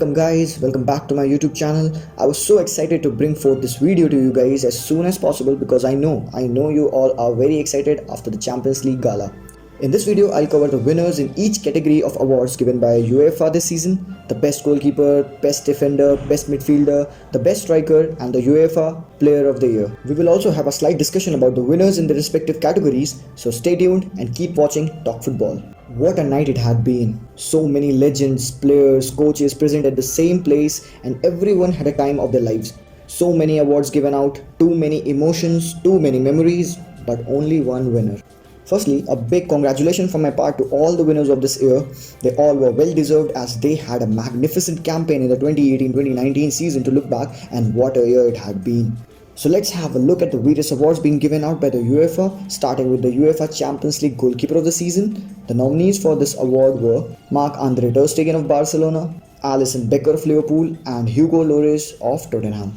welcome guys, welcome back to my YouTube channel. I was so excited to bring forth this video to you guys as soon as possible because I know you all are very excited after the Champions League gala. In this video, I'll cover the winners in each category of awards given by UEFA this season: the best goalkeeper, best defender, best midfielder, the best striker, and the UEFA Player of the Year. We will also have a slight discussion about the winners in the respective categories, so stay tuned and keep watching Talk Football. What a night it had been. So many legends, players, coaches present at the same place, and everyone had a time of their lives. So many awards given out, too many emotions, too many memories, but only one winner. Firstly, a big congratulations from my part to all the winners of this year. They all were well deserved as they had a magnificent campaign in the 2018-2019 season to look back, and what a year it had been. So let's have a look at the various awards being given out by the UEFA, starting with the UEFA Champions League Goalkeeper of the Season. The nominees for this award were Marc-Andre ter Stegen of Barcelona, Alisson Becker of Liverpool, and Hugo Lloris of Tottenham.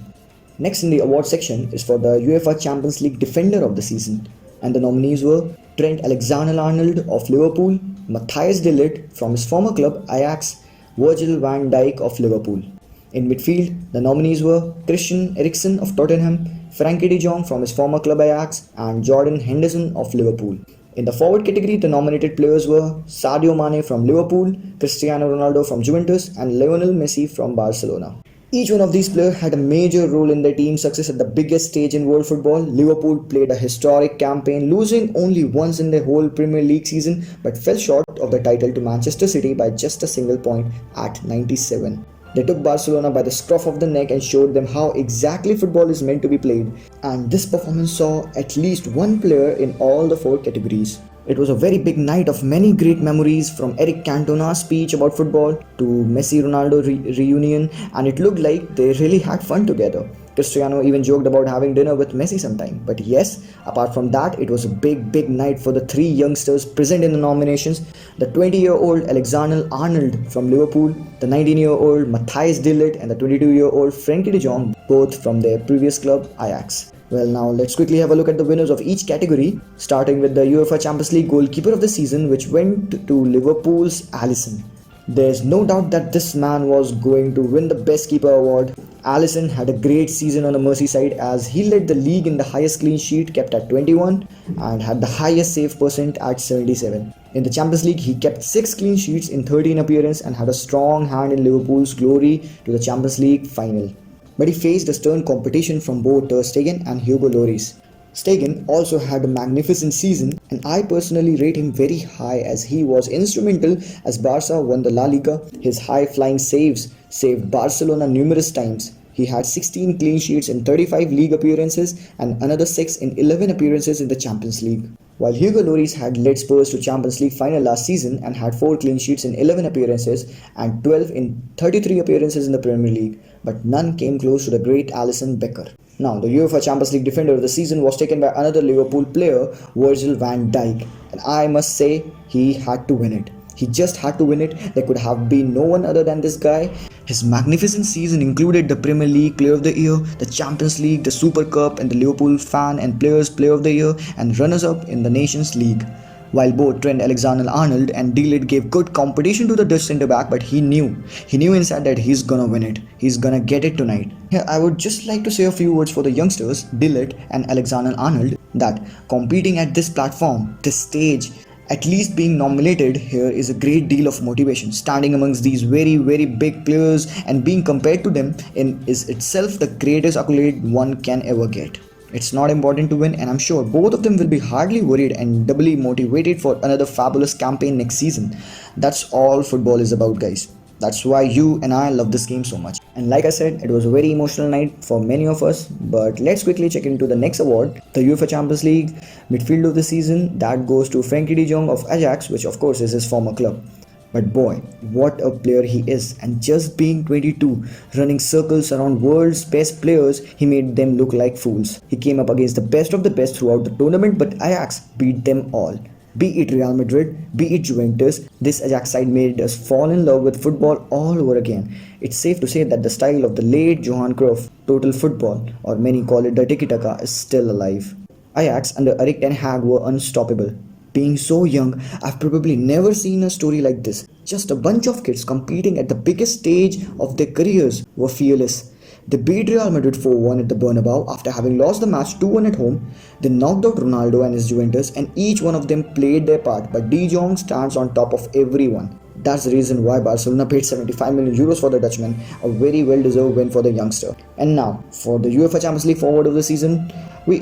Next in the award section is for the UEFA Champions League Defender of the Season, and the nominees were Trent Alexander-Arnold of Liverpool, Matthijs de Ligt from his former club Ajax, Virgil van Dijk of Liverpool. In midfield, the nominees were Christian Eriksen of Tottenham, Frankie de Jong from his former club Ajax, and Jordan Henderson of Liverpool. In the forward category, the nominated players were Sadio Mane from Liverpool, Cristiano Ronaldo from Juventus, and Lionel Messi from Barcelona. Each one of these players had a major role in their team's success at the biggest stage in world football. Liverpool played a historic campaign, losing only once in their whole Premier League season, but fell short of the title to Manchester City by just a single point at 97. They took Barcelona by the scruff of the neck and showed them how exactly football is meant to be played, and this performance saw at least one player in all the four categories. It was a very big night of many great memories, from Eric Cantona's speech about football to Messi-Ronaldo reunion, and it looked like they really had fun together. Cristiano even joked about having dinner with Messi sometime. But yes, apart from that, it was a big night for the three youngsters present in the nominations: the 20-year-old Alexander-Arnold from Liverpool, the 19-year-old Matthijs de Ligt, and the 22-year-old Frankie de Jong, both from their previous club Ajax. Well, now let's quickly have a look at the winners of each category, starting with the UEFA Champions League Goalkeeper of the Season, which went to Liverpool's Alisson. There's no doubt that this man was going to win the Best Keeper award. Alisson had a great season on the Merseyside as he led the league in the highest clean sheet, kept at 21, and had the highest save percent at 77. In the Champions League, he kept 6 clean sheets in 13 appearances and had a strong hand in Liverpool's glory to the Champions League final. But he faced a stern competition from both ter Stegen and Hugo Lloris. Stegen also had a magnificent season, and I personally rate him very high as he was instrumental as Barca won the La Liga. His high-flying saves saved Barcelona numerous times. He had 16 clean sheets in 35 league appearances and another 6 in 11 appearances in the Champions League. While Hugo Lloris had led Spurs to Champions League final last season and had 4 clean sheets in 11 appearances and 12 in 33 appearances in the Premier League, but none came close to the great Alisson Becker. Now, the UEFA Champions League Defender of the Season was taken by another Liverpool player, Virgil van Dijk, and I must say he had to win it. He just had to win it. There could have been no one other than this guy. His magnificent season included the Premier League Player of the Year, the Champions League, the Super Cup, and the Liverpool Fan and Players Player of the Year, and runners-up in the Nations League. While both Trent Alexander-Arnold and de Ligt gave good competition to the Dutch centre-back, but he knew inside that he's gonna win it. He's gonna get it tonight. Here, I would just like to say a few words for the youngsters, de Ligt and Alexander-Arnold, that competing at this platform, this stage, at least being nominated here is a great deal of motivation. Standing amongst these very big players and being compared to them is itself the greatest accolade one can ever get. It's not important to win, and I'm sure both of them will be hardly worried and doubly motivated for another fabulous campaign next season. That's all football is about, guys. That's why you and I love this game so much. And like I said, it was a very emotional night for many of us. But let's quickly check into the next award, the UEFA Champions League Midfield of the Season. That goes to Frankie de Jong of Ajax, which of course is his former club. But boy, what a player he is, and just being 22, running circles around world's best players, he made them look like fools. He came up against the best of the best throughout the tournament, but Ajax beat them all. Be it Real Madrid, be it Juventus, this Ajax side made us fall in love with football all over again. It's safe to say that the style of the late Johan Cruyff, total football, or many call it the tiki-taka, is still alive. Ajax under Erik ten Hag were unstoppable. Being so young, I've probably never seen a story like this. Just a bunch of kids competing at the biggest stage of their careers were fearless. They beat Real Madrid 4-1 at the Bernabeu after having lost the match 2-1 at home. They knocked out Ronaldo and his Juventus, and each one of them played their part, but De Jong stands on top of everyone. That's the reason why Barcelona paid 75 million euros for the Dutchman, a very well-deserved win for the youngster. And now, for the UEFA Champions League forward of the season, we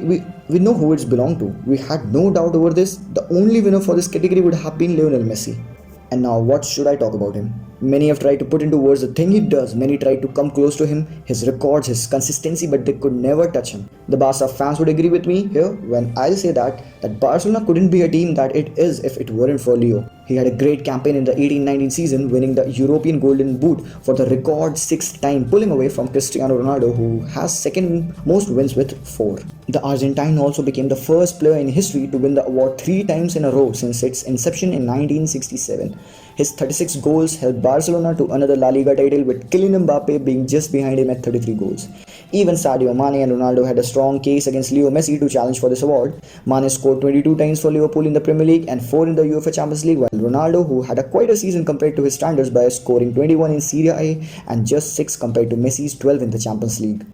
know who it's belonged to. We had no doubt over this. The only winner for this category would have been Lionel Messi. And now, what should I talk about him? Many have tried to put into words the thing he does. Many tried to come close to him, his records, his consistency, but they could never touch him. The Barca fans would agree with me here when I'll say that Barcelona couldn't be a team that it is if it weren't for Leo. He had a great campaign in the 18-19 season, winning the European Golden Boot for the record 6th time, pulling away from Cristiano Ronaldo, who has second most wins with 4. The Argentine also became the first player in history to win the award 3 times in a row since its inception in 1967. His 36 goals helped Barcelona to another La Liga title, with Kylian Mbappe being just behind him at 33 goals. Even Sadio Mane and Ronaldo had a strong case against Leo Messi to challenge for this award. Mane scored 22 times for Liverpool in the Premier League and 4 in the UEFA Champions League, while Ronaldo, who had a quite a season compared to his standards by scoring 21 in Serie A and just 6 compared to Messi's 12 in the Champions League.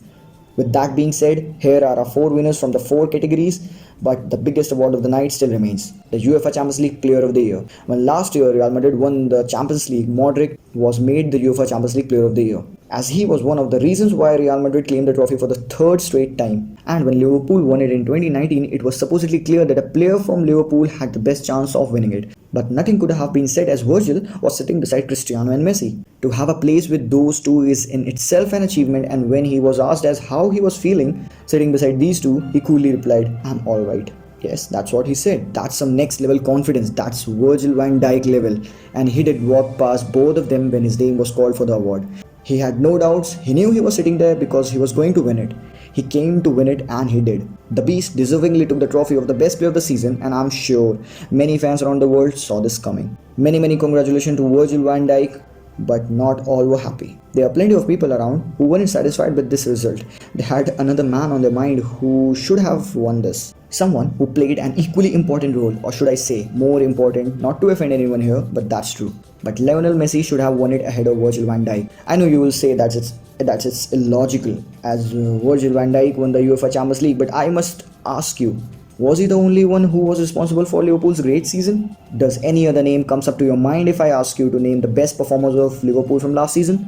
With that being said, here are our 4 winners from the 4 categories, but the biggest award of the night still remains, the UEFA Champions League Player of the Year. When last year Real Madrid won the Champions League, Modric was made the UEFA Champions League Player of the Year, as he was one of the reasons why Real Madrid claimed the trophy for the 3rd straight time. And when Liverpool won it in 2019, it was supposedly clear that a player from Liverpool had the best chance of winning it. But nothing could have been said, as Virgil was sitting beside Cristiano and Messi. To have a place with those two is in itself an achievement, and when he was asked as how he was feeling sitting beside these two, he coolly replied, "I'm alright." Yes, that's what he said. That's some next level confidence. That's Virgil van Dijk level. And he did walk past both of them when his name was called for the award. He had no doubts. He knew he was sitting there because he was going to win it. He came to win it, and he did. The Beast deservingly took the trophy of the best player of the season, and I'm sure many fans around the world saw this coming. Many congratulations to Virgil van Dijk, but not all were happy. There are plenty of people around who weren't satisfied with this result. They had another man on their mind who should have won this. Someone who played an equally important role, or should I say more important, not to offend anyone here, but that's true. But Lionel Messi should have won it ahead of Virgil van Dijk. I know you will say that it's illogical, as Virgil van Dijk won the UEFA Champions League, but I must ask you, was he the only one who was responsible for Liverpool's great season? Does any other name comes up to your mind if I ask you to name the best performers of Liverpool from last season?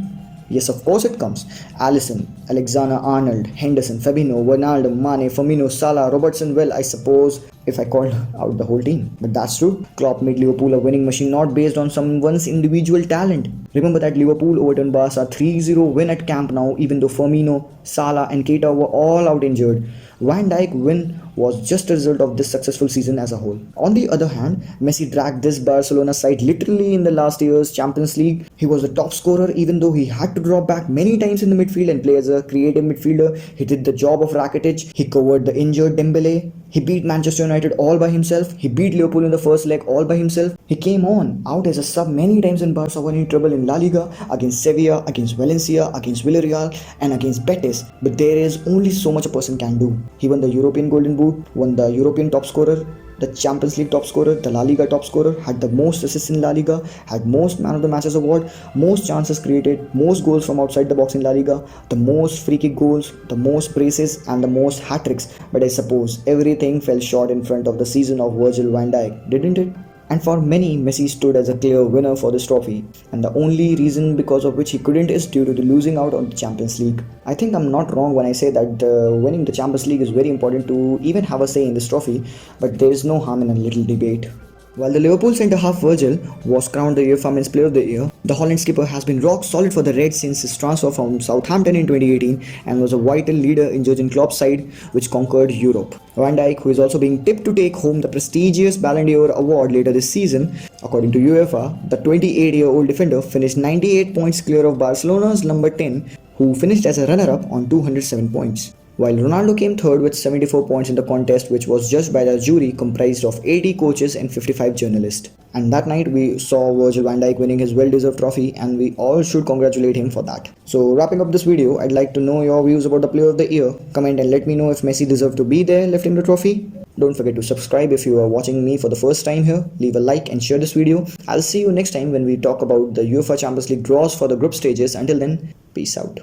Yes, of course it comes. Alisson, Alexander-Arnold, Henderson, Fabinho, Wijnaldum, Mane, Firmino, Salah, Robertson. Well, I suppose if I called out the whole team. But that's true. Klopp made Liverpool a winning machine not based on someone's individual talent. Remember that Liverpool overturned Barca 3-0 win at Camp Nou, even though Firmino, Salah and Keita were all out injured. Van Dijk win was just a result of this successful season as a whole. On the other hand, Messi dragged this Barcelona side literally in the last year's Champions League. He was the top scorer even though he had to drop back many times in the midfield and play as a creative midfielder. He did the job of Rakitic. He covered the injured Dembele. He beat Manchester United all by himself. He beat Liverpool in the first leg all by himself. He came on out as a sub many times when Barca were in trouble in La Liga, against Sevilla, against Valencia, against Villarreal and against Betis. But there is only so much a person can do. He won the European Golden Boot, won the European top scorer, the Champions League top scorer, the La Liga top scorer, had the most assists in La Liga, had most man of the matches award, most chances created, most goals from outside the box in La Liga, the most free kick goals, the most braces and the most hat-tricks. But I suppose everything fell short in front of the season of Virgil van Dijk, didn't it? And for many, Messi stood as a clear winner for this trophy, and the only reason because of which he couldn't is due to the losing out on the Champions League. I think I'm not wrong when I say that winning the Champions League is very important to even have a say in this trophy, but there is no harm in a little debate. While the Liverpool centre-half Virgil was crowned the UEFA Men's Player of the Year, the Holland skipper has been rock solid for the Reds since his transfer from Southampton in 2018 and was a vital leader in Jurgen Klopp's side, which conquered Europe. Van Dijk, who is also being tipped to take home the prestigious Ballon d'Or award later this season, according to UEFA, the 28-year-old defender finished 98 points clear of Barcelona's number 10, who finished as a runner-up on 207 points. While Ronaldo came third with 74 points in the contest, which was judged by the jury comprised of 80 coaches and 55 journalists. And that night we saw Virgil van Dijk winning his well-deserved trophy, and we all should congratulate him for that. So wrapping up this video, I'd like to know your views about the Player of the Year. Comment and let me know if Messi deserved to be there lifting the trophy. Don't forget to subscribe if you are watching me for the first time here. Leave a like and share this video. I'll see you next time when we talk about the UEFA Champions League draws for the group stages. Until then, peace out.